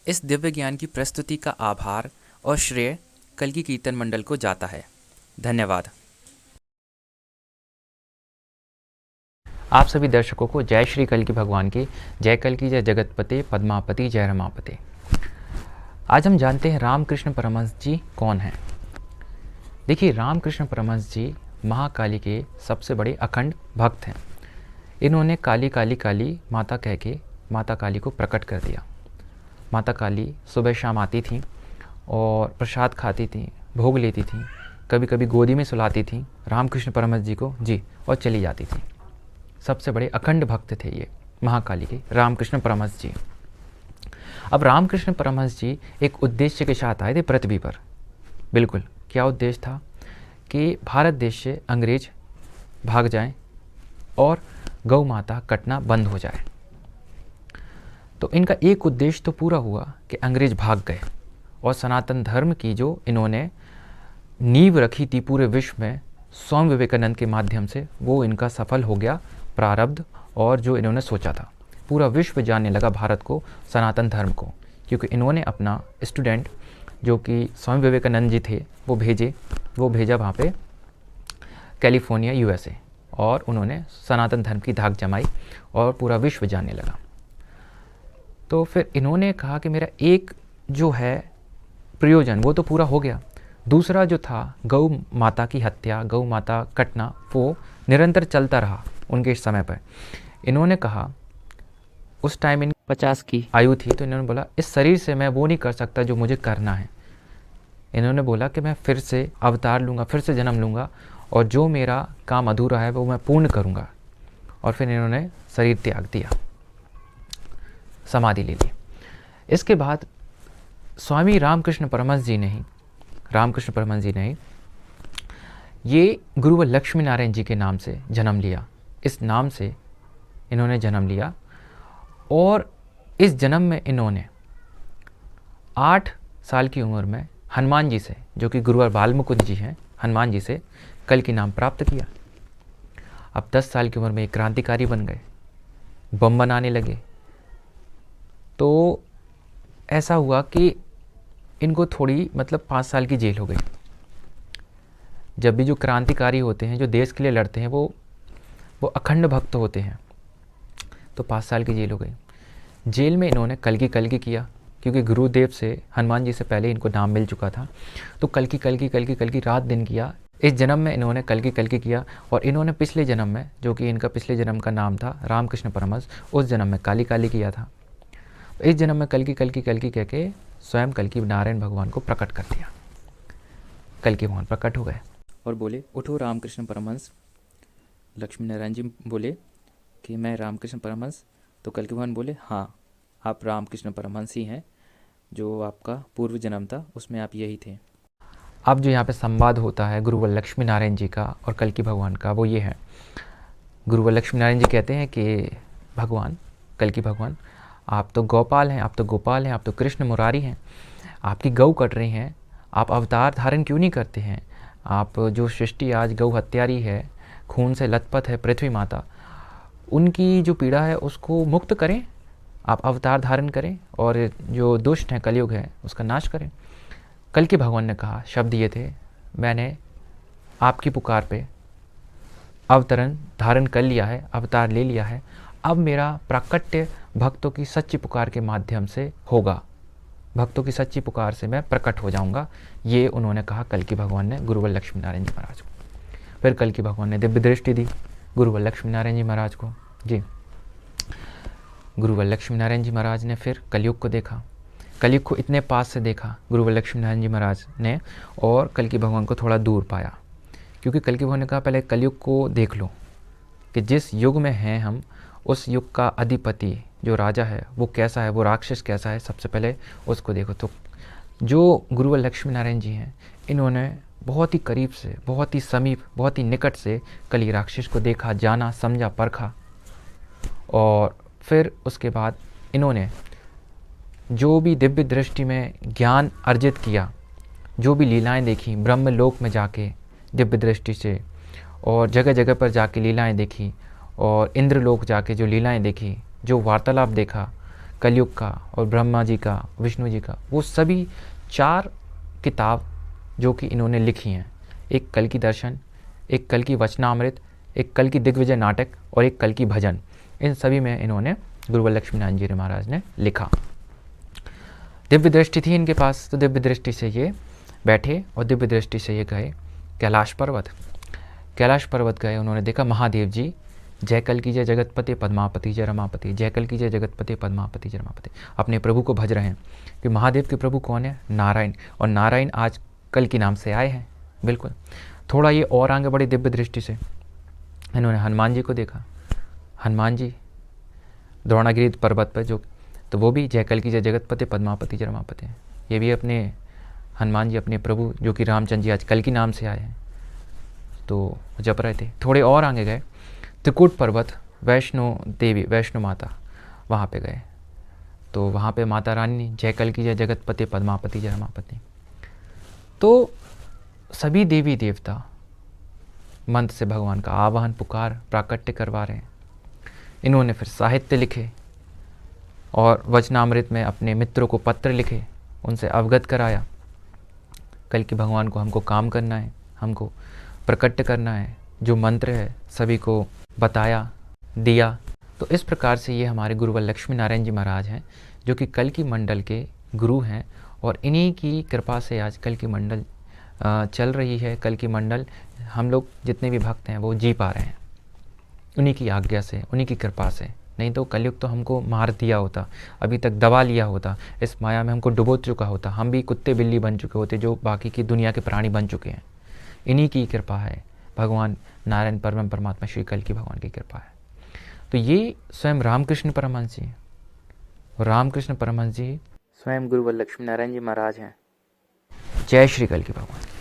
इस दिव्य ज्ञान की प्रस्तुति का आभार और श्रेय कल्कि कीर्तन मंडल को जाता है। धन्यवाद। आप सभी दर्शकों को जय श्री कल्कि भगवान की जय। कल्कि जय जगतपते पद्मापति जय रमापते। आज हम जानते हैं रामकृष्ण परमहंस जी कौन हैं। देखिए, रामकृष्ण परमहंस जी महाकाली के सबसे बड़े अखंड भक्त हैं। इन्होंने काली काली काली माता कह के माता काली को प्रकट कर दिया। माता काली सुबह शाम आती थी और प्रसाद खाती थी, भोग लेती थी, कभी कभी गोदी में सुलाती थी रामकृष्ण परमहंस जी को जी, और चली जाती थी। सबसे बड़े अखंड भक्त थे ये महाकाली के रामकृष्ण परमहंस जी। अब रामकृष्ण परमहंस जी एक उद्देश्य के साथ आए थे पृथ्वी पर। बिल्कुल, क्या उद्देश्य था कि भारत देश से अंग्रेज भाग जाएं और गौ माता कटना बंद हो जाए। तो इनका एक उद्देश्य तो पूरा हुआ कि अंग्रेज भाग गए और सनातन धर्म की जो इन्होंने नींव रखी थी पूरे विश्व में स्वामी विवेकानंद के माध्यम से, वो इनका सफल हो गया प्रारब्ध। और जो इन्होंने सोचा था, पूरा विश्व जानने लगा भारत को, सनातन धर्म को, क्योंकि इन्होंने अपना स्टूडेंट जो कि स्वामी विवेकानंद जी थे वो भेजा वहाँ पे कैलिफोर्निया यूएसए, और उन्होंने सनातन धर्म की धाक जमाई और पूरा विश्व जानने लगा। तो फिर इन्होंने कहा कि मेरा एक जो है प्रयोजन वो तो पूरा हो गया, दूसरा जो था गौ माता की हत्या, गौ माता कटना, वो निरंतर चलता रहा उनके समय पर। इन्होंने कहा, उस टाइम इन 50 की आयु थी, तो इन्होंने बोला इस शरीर से मैं वो नहीं कर सकता जो मुझे करना है। इन्होंने बोला कि मैं फिर से अवतार लूँगा, फिर से जन्म लूँगा, और जो मेरा काम अधूरा है वो मैं पूर्ण करूँगा। और फिर इन्होंने शरीर त्याग दिया, समाधि ले ली। इसके बाद स्वामी रामकृष्ण परमहंस जी ने ये गुरुवर लक्ष्मी नारायण जी के नाम से जन्म लिया। इस नाम से इन्होंने जन्म लिया, और इस जन्म में इन्होंने 8 साल की उम्र में हनुमान जी से, जो कि गुरुवर बालमुकुंद जी हैं, हनुमान जी से कल्कि नाम प्राप्त किया। अब 10 साल की उम्र में एक क्रांतिकारी बन गए, बम बनाने लगे। तो ऐसा हुआ कि इनको थोड़ी 5 साल की जेल हो गई। जब भी जो क्रांतिकारी होते हैं, जो देश के लिए लड़ते हैं, वो अखंड भक्त होते हैं। तो 5 साल की जेल हो गई। जेल में इन्होंने कल्कि किया, क्योंकि गुरुदेव से, हनुमान जी से पहले इनको नाम मिल चुका था। तो कल्कि रात दिन किया। इस जन्म में इन्होंने कल्कि किया, और इन्होंने पिछले जन्म में, जो कि इनका पिछले जन्म का नाम था रामकृष्ण परमहंस, उस जन्म में काली किया था। इस जन्म में कल्कि कह के स्वयं कल्कि नारायण भगवान को प्रकट कर दिया। कल्कि भगवान प्रकट हो गए और बोले, उठो रामकृष्ण परमहंस। लक्ष्मी नारायण जी बोले कि मैं रामकृष्ण परमहंस। तो कल्कि भगवान बोले, हाँ, आप रामकृष्ण परमहंस ही हैं, जो आपका पूर्व जन्म था उसमें आप यही थे। अब जो यहाँ पे संवाद होता है गुरुवर लक्ष्मी नारायण जी का और कल्कि भगवान का, वो ये है। गुरुवर लक्ष्मी नारायण जी कहते हैं कि भगवान, कल्कि भगवान, आप तो गोपाल हैं, आप तो कृष्ण मुरारी हैं, आपकी गौ कट रही हैं, आप अवतार धारण क्यों नहीं करते हैं? आप जो सृष्टि आज गौ हत्यारी है, खून से लथपथ है पृथ्वी माता, उनकी जो पीड़ा है उसको मुक्त करें, आप अवतार धारण करें और जो दुष्ट हैं, कलयुग है, उसका नाश करें। कल्कि भगवान ने कहा, शब्द ये थे, मैंने आपकी पुकार पे अवतरण धारण कर लिया है, अवतार ले लिया है, अब मेरा प्राकट्य भक्तों की सच्ची पुकार के माध्यम से होगा, भक्तों की सच्ची पुकार से मैं प्रकट हो जाऊंगा। ये उन्होंने कहा कल्कि भगवान ने गुरुवर लक्ष्मी नारायण जी महाराज को। फिर कल्कि भगवान ने दिव्य दृष्टि दी गुरुवर लक्ष्मी नारायण जी महाराज को। जी, गुरुवर लक्ष्मी नारायण जी महाराज ने फिर कलयुग को देखा, कलयुग को इतने पास से देखा गुरुवर लक्ष्मी नारायण जी महाराज ने, और कल्कि भगवान को थोड़ा दूर पाया, क्योंकि कल्कि भगवान ने कहा पहले कलयुग को देख लो कि जिस युग में हैं हम, उस युग का अधिपति जो राजा है वो कैसा है, वो राक्षस कैसा है, सबसे पहले उसको देखो। तो जो गुरुवर लक्ष्मी नारायण जी हैं, इन्होंने बहुत ही करीब से, बहुत ही समीप, बहुत ही निकट से कली राक्षस को देखा, जाना, समझा, परखा, और फिर उसके बाद इन्होंने जो भी दिव्य दृष्टि में ज्ञान अर्जित किया, जो भी लीलाएं देखी ब्रह्म लोक में जाके दिव्य दृष्टि से, और जगह जगह पर जाके लीलाएं देखी, और इंद्रलोक जाके जो लीलाएं देखी, जो वार्तालाप देखा कलयुग का और ब्रह्मा जी का, विष्णु जी का, वो सभी 4 किताब जो कि इन्होंने लिखी हैं, एक कल की दर्शन, एक कल की वचनामृत, एक कल की दिग्विजय नाटक और एक कल की भजन, इन सभी में इन्होंने गुरुवर लक्ष्मीनारायण जी महाराज ने लिखा। दिव्य दृष्टि थी इनके पास, तो दिव्य दृष्टि से ये बैठे और दिव्य दृष्टि से ये गए कैलाश पर्वत। कैलाश पर्वत गए, उन्होंने देखा महादेव जी जय कल की जय जगतपति पद्मापति जय रमापति, जय कल की जय जगतपति पद्मापति जय रमापति, अपने प्रभु को भज रहे हैं। कि महादेव के प्रभु कौन है? नारायण, और नारायण आज कल की नाम से आए हैं। बिल्कुल। थोड़ा ये और आगे बढ़ी दिव्य दृष्टि से, इन्होंने हनुमान जी को देखा। हनुमान जी द्रोणागिरी पर्वत पर जो, तो वो भी जय कल की जय जगतपति पद्मापति जय रमापति, ये भी अपने हनुमान जी अपने प्रभु जो कि रामचंद्र जी आज कल की नाम से आए हैं, तो जप रहे थे। थोड़े और आगे गए, त्रिकूट पर्वत, वैष्णो देवी, वैष्णो माता, वहाँ पे गए, तो वहाँ पे माता रानी जय कल की जय जगतपति पद्मापति जय रमापति। तो सभी देवी देवता मंत्र से भगवान का आवाहन, पुकार, प्राकट्य करवा रहे हैं। इन्होंने फिर साहित्य लिखे और वचनामृत में अपने मित्रों को पत्र लिखे, उनसे अवगत कराया कल की भगवान को हमको काम करना है, हमको प्रकट करना है, जो मंत्र है सभी को बताया, दिया। तो इस प्रकार से ये हमारे गुरुवर लक्ष्मीनारायण जी महाराज हैं, जो कि कल की मंडल के गुरु हैं, और इन्हीं की कृपा से आज कल की मंडल चल रही है। कल की मंडल हम लोग जितने भी भक्त हैं वो जी पा रहे हैं, उन्हीं की आज्ञा से, उन्हीं की कृपा से। नहीं तो कलयुग तो हमको मार दिया होता, अभी तक दबा लिया होता, इस माया में हमको डुबो चुका होता, हम भी कुत्ते बिल्ली बन चुके होते जो बाकी की दुनिया के प्राणी बन चुके हैं। इन्हीं की कृपा है, भगवान नारायण परम परमात्मा श्री कल की भगवान की कृपा है। तो ये स्वयं रामकृष्ण परमहंस जी, रामकृष्ण परमहंस जी स्वयं गुरुवर लक्ष्मीनारायण जी महाराज हैं। जय श्री कल की भगवान।